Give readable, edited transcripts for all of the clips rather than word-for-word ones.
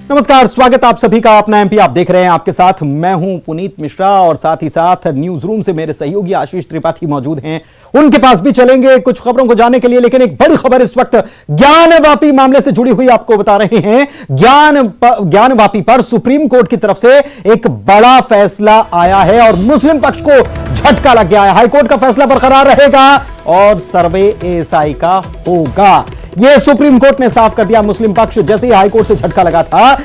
नमस्कार, स्वागत आप सभी का अपना एमपी। आप देख रहे हैं, आपके साथ मैं हूं पुनीत मिश्रा और साथ ही साथ न्यूज रूम से मेरे सहयोगी आशीष त्रिपाठी मौजूद हैं। उनके पास भी चलेंगे कुछ खबरों को जानने के लिए, लेकिन एक बड़ी खबर इस वक्त ज्ञानवापी मामले से जुड़ी हुई आपको बता रहे हैं। ज्ञानवापी पर सुप्रीम कोर्ट की तरफ से एक बड़ा फैसला आया है और मुस्लिम पक्ष को झटका लग गया है। हाईकोर्ट का फैसला बरकरार रहेगा और सर्वे एएसआई का होगा, यह सुप्रीम कोर्ट ने साफ कर दिया। मुस्लिम पक्ष जैसे ही हाईकोर्ट से झटका लगा था,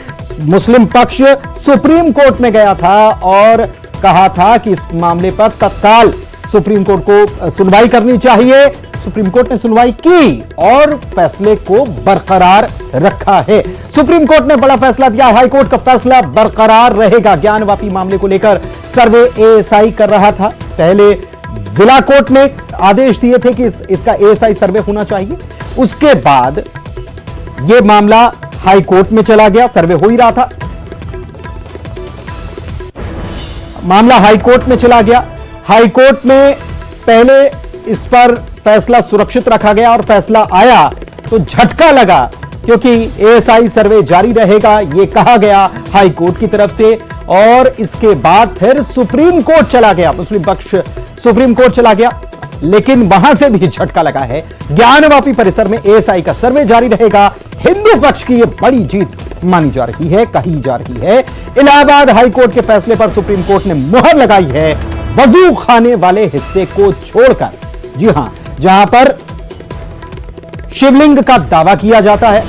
मुस्लिम पक्ष सुप्रीम कोर्ट में गया था और कहा था कि इस मामले पर तत्काल सुप्रीम कोर्ट को सुनवाई करनी चाहिए। सुप्रीम कोर्ट ने सुनवाई की और फैसले को बरकरार रखा है। सुप्रीम कोर्ट ने बड़ा फैसला दिया, हाईकोर्ट का फैसला बरकरार रहेगा। ज्ञानवापी मामले को लेकर सर्वे एएसआई कर रहा था। पहले जिला कोर्ट ने आदेश दिए थे कि इसका एएसआई सर्वे होना चाहिए। उसके बाद यह मामला हाई कोर्ट में चला गया, सर्वे हो ही रहा था, मामला हाई कोर्ट में चला गया। हाई कोर्ट में पहले इस पर फैसला सुरक्षित रखा गया और फैसला आया तो झटका लगा, क्योंकि एएसआई सर्वे जारी रहेगा यह कहा गया हाई कोर्ट की तरफ से। और इसके बाद फिर सुप्रीम कोर्ट चला गया, मुस्लिम पक्ष सुप्रीम कोर्ट चला गया, लेकिन वहां से भी झटका लगा है। ज्ञानवापी परिसर में एएसआई का सर्वे जारी रहेगा। हिंदू पक्ष की यह बड़ी जीत मानी जा रही है, कही जा रही है। इलाहाबाद हाईकोर्ट के फैसले पर सुप्रीम कोर्ट ने मुहर लगाई है, वजू खाने वाले हिस्से को छोड़कर। जी हां, जहां पर शिवलिंग का दावा किया जाता है,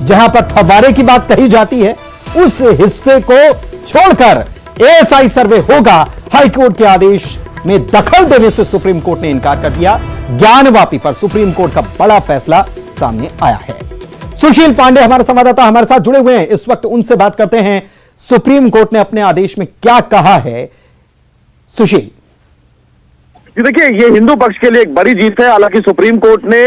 जहां पर फव्वारे की बात कही जाती है, उस हिस्से को छोड़कर एएसआई सर्वे होगा। हाईकोर्ट के आदेश में दखल देने से सुप्रीम कोर्ट ने इनकार कर दिया। ज्ञानवापी पर सुप्रीम कोर्ट का बड़ा फैसला सामने आया है। सुशील पांडे हमारे संवाददाता हमारे साथ जुड़े हुए हैं, इस वक्त उनसे बात करते हैं। सुप्रीम कोर्ट ने अपने आदेश में क्या कहा है, सुशील? देखिए, ये हिंदू पक्ष के लिए एक बड़ी जीत है। हालांकि सुप्रीम कोर्ट ने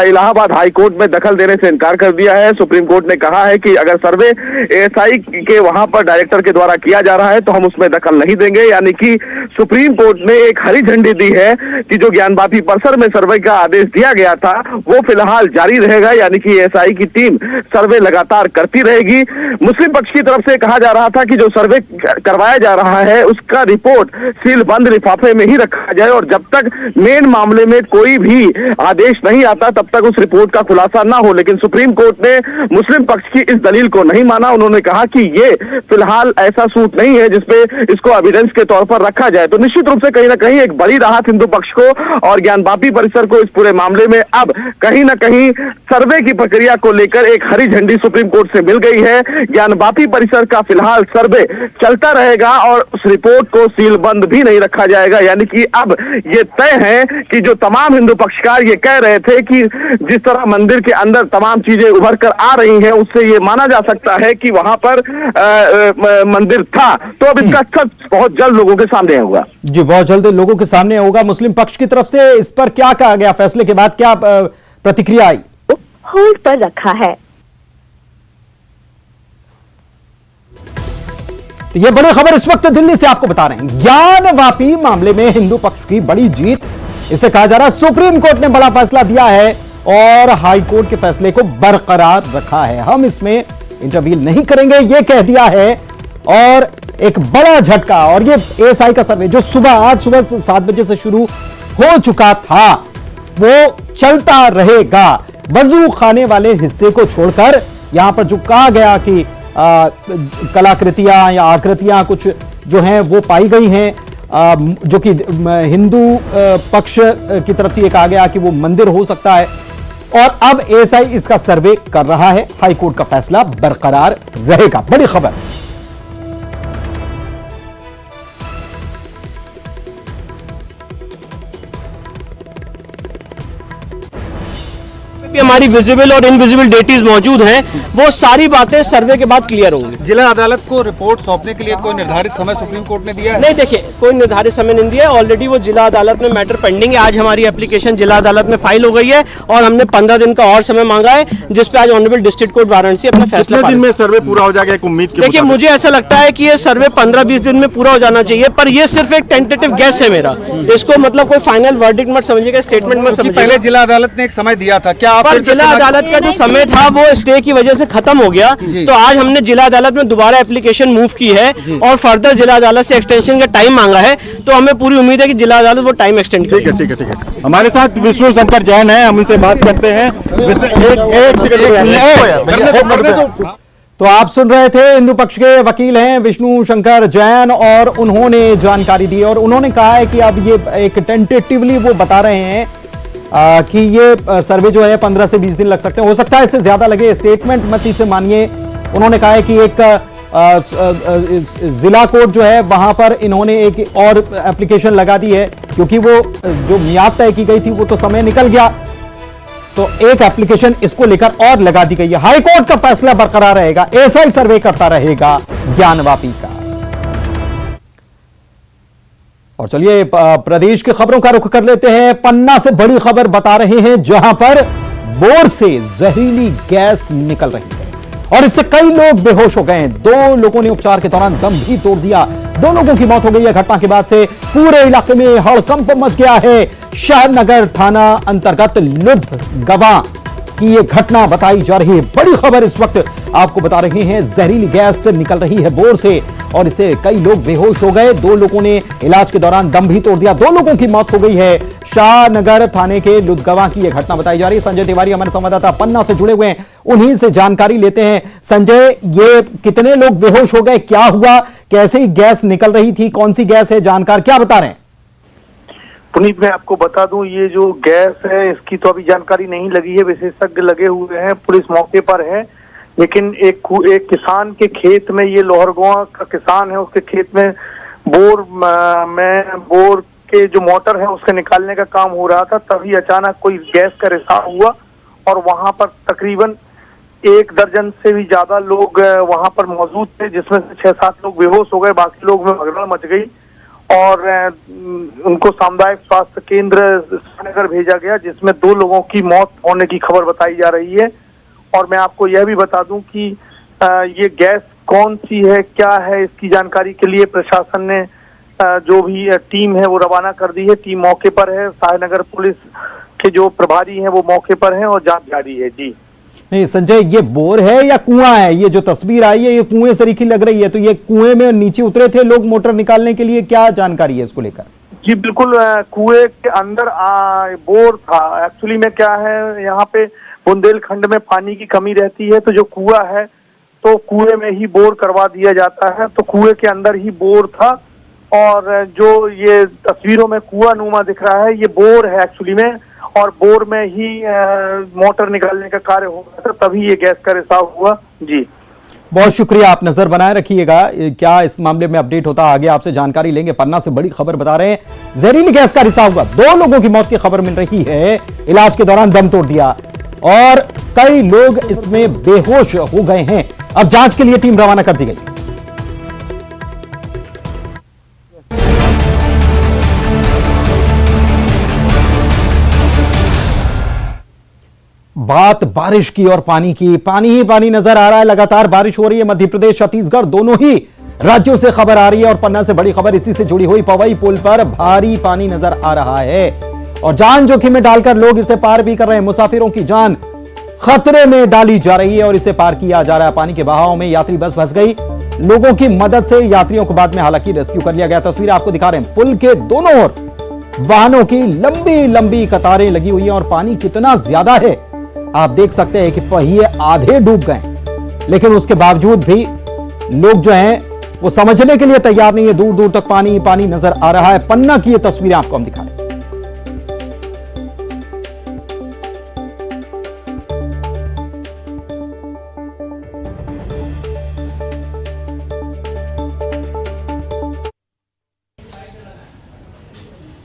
इलाहाबाद हाई कोर्ट में दखल देने से इनकार कर दिया है। सुप्रीम कोर्ट ने कहा है कि अगर सर्वे एएसआई के वहां पर डायरेक्टर के द्वारा किया जा रहा है तो हम उसमें दखल नहीं देंगे। यानी कि सुप्रीम कोर्ट ने एक हरी झंडी दी है कि जो ज्ञानवापी परिसर में सर्वे का आदेश दिया गया था वो फिलहाल जारी रहेगा। यानी कि एएसआई की टीम सर्वे लगातार करती रहेगी। मुस्लिम पक्ष की तरफ से कहा जा रहा था कि जो सर्वे करवाया जा रहा है उसका रिपोर्ट सील बंद लिफाफे में ही रखा जाए और जब तक मेन मामले में कोई भी आदेश नहीं आता तब तक उस रिपोर्ट का खुलासा ना हो। लेकिन सुप्रीम कोर्ट ने मुस्लिम पक्ष की इस दलील को नहीं माना। उन्होंने कहा कि ये फिलहाल ऐसा सूट नहीं है जिसपे इसको एविडेंस के तौर पर रखा जाए। तो निश्चित रूप से कहीं ना कहीं एक बड़ी राहत हिंदू पक्ष को और ज्ञानवापी परिसर को इस पूरे मामले में अब कहीं ना कहीं सर्वे की प्रक्रिया को लेकर एक हरी झंडी सुप्रीम कोर्ट से मिल गई है। ज्ञानवापी परिसर का फिलहाल सर्वे चलता रहेगा और उस रिपोर्ट को सील बंद भी नहीं रखा जाएगा। यानी कि अब ये तय है कि जो तमाम हिंदू पक्षकार ये कह रहे थे कि जिस तरह मंदिर के अंदर तमाम चीजें उभर कर आ रही हैं उससे ये माना जा सकता है कि वहां पर मंदिर था, तो अब इसका सच बहुत जल्द लोगों के सामने होगा। जी, बहुत जल्द लोगों के सामने होगा। मुस्लिम पक्ष की तरफ से इस पर क्या कहा गया, फैसले के बाद क्या प्रतिक्रिया आई? होल्ड पर रखा है। तो ये बड़ी खबर इस वक्त दिल्ली से आपको बता रहे हैं। ज्ञानवापी मामले में हिंदू पक्ष की बड़ी जीत, इसे कहा जा रहा है सुप्रीम कोर्ट ने बड़ा फैसला दिया है और हाई कोर्ट के फैसले को बरकरार रखा है। हम इसमें इंटरवीन नहीं करेंगे, यह कह दिया है। और एक बड़ा झटका, और ये एएसआई का सर्वे जो आज सुबह 7 बजे से शुरू हो चुका था वो चलता रहेगा। वजू खाने वाले हिस्से को छोड़कर यहां पर जो कहा गया कि कलाकृतियां या आकृतियां कुछ जो हैं वो पाई गई हैं, जो कि हिंदू पक्ष की तरफ से ये कहा गया कि वो मंदिर हो सकता है। और अब एएसआई इसका सर्वे कर रहा है, हाईकोर्ट का फैसला बरकरार रहेगा। बड़ी खबर। भी हमारी विजिबल और इनविजिबल डेटीज मौजूद हैं, वो सारी बातें सर्वे के बाद क्लियर होंगी। जिला अदालत को रिपोर्ट सौंपने के लिए कोई निर्धारित समय सुप्रीम कोर्ट ने दिया है? नहीं, देखिए, कोई निर्धारित समय नहीं दिया है। ऑलरेडी वो जिला अदालत में मैटर पेंडिंग है। आज हमारी एप्लीकेशन जिला अदालत में फाइल हो गई है और हमने 15 दिन का और समय मांगा है, जिसपे आज ऑनरेबल डिस्ट्रिक्ट कोर्ट वाराणसी अपना फैसला। कितने दिन में सर्वे पूरा हो जाएगा, एक उम्मीद के? देखिए, मुझे ऐसा लगता है कि ये सर्वे 15-20 दिन में पूरा हो जाना चाहिए, पर ये सिर्फ एक टेंटेटिव गेस है मेरा। इसको मतलब कोई फाइनल वर्डिक्ट मत समझिएगा, स्टेटमेंट मत समझिएगा। पहले जिला अदालत ने एक समय दिया था, क्या आप पर जिला अदालत का जो समय था वो स्टे की वजह से खत्म हो गया, तो आज हमने जिला अदालत में दोबारा एप्लीकेशन मूव की है और फर्दर जिला अदालत से एक्सटेंशन का टाइम मांगा है, तो हमें पूरी उम्मीद है कि जिला अदालत वो टाइम एक्सटेंड करेगी। ठीक है। हमारे साथ विष्णु शंकर जैन है, हम उनसे बात करते हैं। तो आप सुन रहे थे, हिंदू पक्ष के वकील हैं विष्णु शंकर जैन, और उन्होंने जानकारी दी और उन्होंने कहा है कि अब ये एक टेंटेटिवली वो बता रहे हैं कि ये सर्वे जो है 15 से 20 दिन लग सकते हैं, हो सकता है इससे ज्यादा लगे। स्टेटमेंट मत से मानिए, उन्होंने कहा है कि एक जिला कोर्ट जो है वहां पर इन्होंने एक और एप्लीकेशन लगा दी है, क्योंकि वो जो मियाद तय की गई थी वो तो समय निकल गया, तो एक एप्लीकेशन इसको लेकर और लगा दी गई है। हाई कोर्ट का फैसला बरकरार रहेगा, एएसआई सर्वे करता रहेगा ज्ञानवापी का। और चलिए प्रदेश की खबरों का रुख कर लेते हैं। पन्ना से बड़ी खबर बता रहे हैं, जहां पर बोर से जहरीली गैस निकल रही है और इससे कई लोग बेहोश हो गए हैं। 2 लोगों ने उपचार के दौरान दम भी तोड़ दिया। 2 लोगों की मौत हो गई है। घटना के बाद से पूरे इलाके में हड़कंप मच गया है। शाहनगर थाना अंतर्गत लुधगवा की यह घटना बताई जा रही है। बड़ी खबर इस वक्त आपको बता रहे हैं, जहरीली गैस निकल रही है बोर से और इससे कई लोग बेहोश हो गए। 2 लोगों ने इलाज के दौरान दम भी तोड़ दिया। 2 लोगों की मौत हो गई है। शाहनगर थाने के लुधगवा की यह घटना बताई जा रही है। संजय तिवारी हमारे संवाददाता पन्ना से जुड़े हुए हैं, उन्हीं से जानकारी लेते हैं। संजय, ये कितने लोग बेहोश हो गए, क्या हुआ, कैसे गैस निकल रही थी, कौन सी गैस है, जानकार क्या बता रहे हैं? पुनीत, मैं आपको बता दूं, ये जो गैस है इसकी तो अभी जानकारी नहीं लगी है, विशेषज्ञ लगे हुए हैं, पुलिस मौके पर है, लेकिन एक किसान के खेत में, ये लोहरगांव का किसान है, उसके खेत में बोर के जो मोटर है उसके निकालने का काम हो रहा था, तभी अचानक कोई गैस का रिसाव हुआ और वहां पर तकरीबन 1 दर्जन से भी ज्यादा लोग वहां पर मौजूद थे, जिसमें से 6-7 लोग बेहोश हो गए, बाकी लोग में भगदड़ मच गई और उनको सामुदायिक स्वास्थ्य केंद्र श्रीनगर भेजा गया, जिसमें 2 लोगों की मौत होने की खबर बताई जा रही है। और मैं आपको यह भी बता दूं कि ये गैस कौन सी है, क्या है, इसकी जानकारी के लिए प्रशासन ने जो भी टीम है वो रवाना कर दी है। टीम मौके पर है, शाहनगर पुलिस के जो प्रभारी हैं वो मौके पर हैं और जांच जारी है। जी नहीं संजय, ये बोर है या कुआं है? ये जो तस्वीर आई है ये कुएं तरीकी लग रही है, तो ये कुएं में नीचे उतरे थे लोग मोटर निकालने के लिए, क्या जानकारी है इसको लेकर? जी बिल्कुल, कुएं के अंदर बोर था। एक्चुअली में क्या है, यहाँ पे बुंदेलखंड में पानी की कमी रहती है, तो जो कुआं है तो कुएं में ही बोर करवा दिया जाता है, तो कुएं के अंदर ही बोर था और जो ये तस्वीरों में कुआं नुमा दिख रहा है ये बोर है एक्चुअली में, और बोर में ही मोटर निकालने का कार्य हो रहा था, तभी ये गैस का रिसाव हुआ। जी बहुत शुक्रिया, आप नजर बनाए रखिएगा, क्या इस मामले में अपडेट होता आगे आपसे जानकारी लेंगे। पन्ना से बड़ी खबर बता रहे हैं, जहरीली गैस का रिसाव हुआ, 2 लोगों की मौत की खबर मिल रही है, इलाज के दौरान दम तोड़ दिया और कई लोग इसमें बेहोश हो गए हैं। अब जांच के लिए टीम रवाना कर दी गई। बात बारिश की और पानी की, पानी ही पानी नजर आ रहा है, लगातार बारिश हो रही है। मध्य प्रदेश, छत्तीसगढ़ दोनों ही राज्यों से खबर आ रही है और पन्ना से बड़ी खबर इसी से जुड़ी हुई। पवई पुल पर भारी पानी नजर आ रहा है और जान जोखिम में डालकर लोग इसे पार भी कर रहे हैं। मुसाफिरों की जान खतरे में डाली जा रही है और इसे पार किया जा रहा है। पानी के बहाव में यात्री बस फंस गई, लोगों की मदद से यात्रियों को बाद में हालांकि रेस्क्यू कर लिया गया। तस्वीर आपको दिखा रहे हैं, पुल के दोनों ओर वाहनों की लंबी लंबी कतारें लगी हुई हैं और पानी कितना ज्यादा है आप देख सकते हैं कि पहिए आधे डूब गए, लेकिन उसके बावजूद भी लोग जो हैं वो समझने के लिए तैयार नहीं है। दूर दूर तक पानी ही पानी नजर आ रहा है। पन्ना की ये तस्वीरें आपको हम दिखा रहे हैं।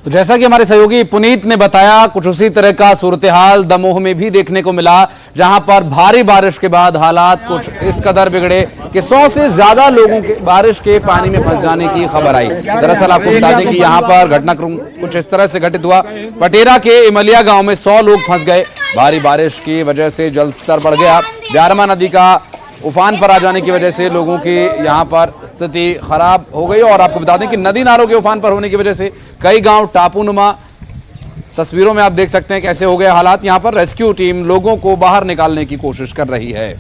तो जैसा कि हमारे सहयोगी पुनीत ने बताया, कुछ उसी तरह का सूरत हाल दमोह में भी देखने को मिला, जहां पर भारी बारिश के बाद हालात कुछ इस कदर बिगड़े कि 100 से ज्यादा लोगों के बारिश के पानी में फंस जाने की खबर आई। दरअसल आपको बता दें कि यहां पर घटनाक्रम कुछ इस तरह से घटित हुआ। पटेरा के इमलिया गांव में 100 लोग फंस गए। भारी बारिश की वजह से जल स्तर बढ़ गया। ब्यारमा नदी का उफान पर आ जाने की वजह से लोगों की यहां पर स्थिति खराब हो गई और आपको बता दें कि नदी नालों के उफान पर होने की वजह से कई गांव टापूनुमा तस्वीरों में आप देख सकते हैं कैसे हो गए हालात। यहां पर रेस्क्यू टीम लोगों को बाहर निकालने की कोशिश कर रही है।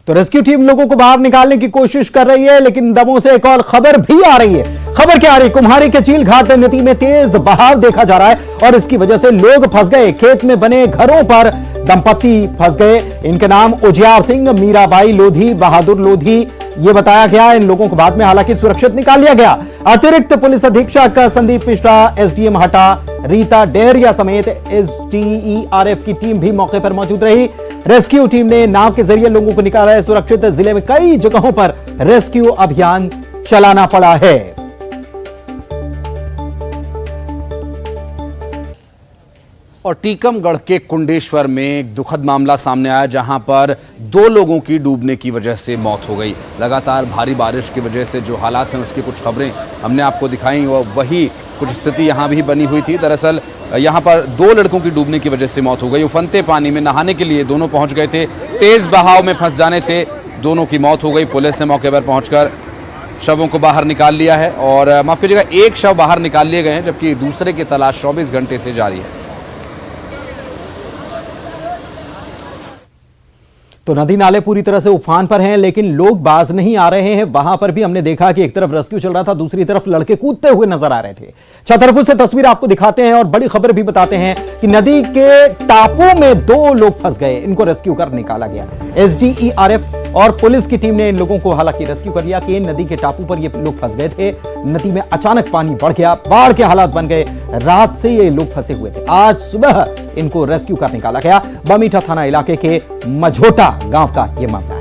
तो रेस्क्यू टीम लोगों को बाहर निकालने की कोशिश कर रही है, लेकिन दमोह से एक और खबर भी आ रही है। खबर क्या आ रही है? कुम्हारी के चील घाट नदी में तेज बहाव देखा जा रहा है और इसकी वजह से लोग फंस गए। खेत में बने घरों पर दंपत्ति फंस गए। इनके नाम उजियार सिंह, मीराबाई लोधी, बहादुर लोधी ये बताया गया। इन लोगों को बाद में हालांकि सुरक्षित निकाल लिया गया। अतिरिक्त पुलिस अधीक्षक संदीप मिश्रा, एसडीएम हटा, रीता डेहरिया समेत एसडीईआरएफ की टीम भी मौके पर मौजूद रही। रेस्क्यू टीम ने नाव के जरिए लोगों को निकाला है सुरक्षित। जिले में कई जगहों पर रेस्क्यू अभियान चलाना पड़ा है। और टीकमगढ़ के कुंडेश्वर में एक दुखद मामला सामने आया, जहां पर 2 लोगों की डूबने की वजह से मौत हो गई। लगातार भारी बारिश की वजह से जो हालात हैं उसकी कुछ खबरें हमने आपको दिखाई और वही कुछ स्थिति यहां भी बनी हुई थी। दरअसल यहां पर 2 लड़कों की डूबने की वजह से मौत हो गई। उफनते पानी में नहाने के लिए दोनों पहुंच गए थे। तेज बहाव में फंस जाने से दोनों की मौत हो गई। पुलिस ने मौके पर पहुंचकर शवों को बाहर निकाल लिया है और माफ कीजिएगा, एक शव बाहर निकाल लिए गए हैं, जबकि दूसरे की तलाश 24 घंटे से जारी है। तो नदी नाले पूरी तरह से उफान पर हैं, लेकिन लोग बाज नहीं आ रहे हैं। वहां पर भी हमने देखा कि एक तरफ रेस्क्यू चल रहा था, दूसरी तरफ लड़के कूदते हुए नजर आ रहे थे। छतरपुर से तस्वीर आपको दिखाते हैं और बड़ी खबर भी बताते हैं कि नदी के टापू में 2 लोग फंस गए। इनको रेस्क्यू कर निकाला गया। एसडीईआरएफ और पुलिस की टीम ने इन लोगों को हालांकि रेस्क्यू कर लिया कि नदी के टापू पर ये लोग फंस गए थे। नदी में अचानक पानी बढ़ गया, बाढ़ के हालात बन गए। रात से ये लोग फंसे हुए थे। आज सुबह इनको रेस्क्यू कर निकाला गया। बमीठा थाना इलाके के मझोटा गांव का यह मामला है।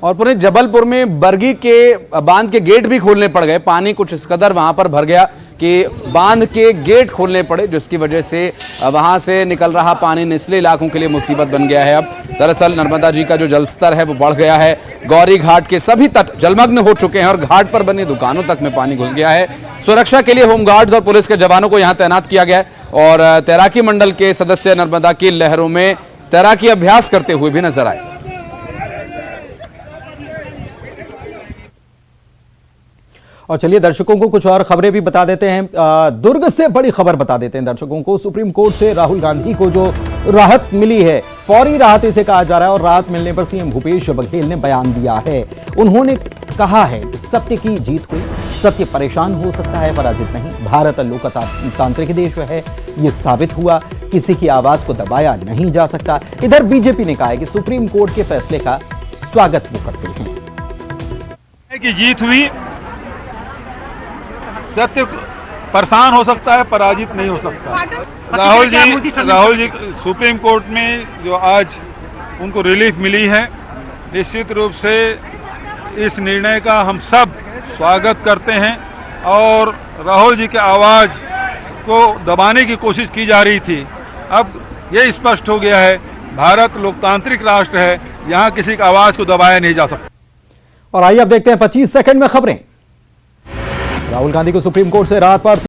और पूरे जबलपुर में बरगी के बांध के गेट भी खोलने पड़ गए। पानी कुछ इस कदर वहां पर भर गया कि बांध के गेट खोलने पड़े, जिसकी वजह से वहां से निकल रहा पानी निचले इलाकों के लिए मुसीबत बन गया है। अब दरअसल नर्मदा जी का जो जलस्तर है वो बढ़ गया है। गौरी घाट के सभी तट जलमग्न हो चुके हैं और घाट पर बनी दुकानों तक में पानी घुस गया है। सुरक्षा के लिए होमगार्ड्स और पुलिस के जवानों को यहां तैनात किया गया है और तैराकी मंडल के सदस्य नर्मदा की लहरों में तैराकी अभ्यास करते हुए भी नजर आए। और चलिए दर्शकों को कुछ और खबरें भी बता देते हैं। दुर्ग से बड़ी खबर बता देते हैं दर्शकों को। सुप्रीम कोर्ट से राहुल गांधी को जो राहत मिली है, फौरी राहत इसे कहा जा रहा है और राहत मिलने पर सीएम भूपेश बघेल ने बयान दिया है। उन्होंने कहा है कि सत्य की जीत हुई, सत्य परेशान हो सकता है पराजित नहीं। भारत लोकतांत्रिक देश है, यह साबित हुआ। किसी की आवाज को दबाया नहीं जा सकता। इधर बीजेपी ने कहा है कि सुप्रीम कोर्ट के फैसले का स्वागत वो करते हैं। की जीत हुई, सत्य परेशान हो सकता है, पराजित नहीं हो सकता। राहुल जी सुप्रीम कोर्ट में जो आज उनको रिलीफ मिली है, निश्चित रूप से इस निर्णय का हम सब स्वागत करते हैं। और राहुल जी की आवाज को दबाने की कोशिश की जा रही थी, अब ये स्पष्ट हो गया है भारत लोकतांत्रिक राष्ट्र है, यहां किसी की आवाज को दबाया नहीं जा सकता। और आइए अब देखते हैं 25 सेकंड में खबरें। राहुल गांधी को सुप्रीम कोर्ट से राहत पर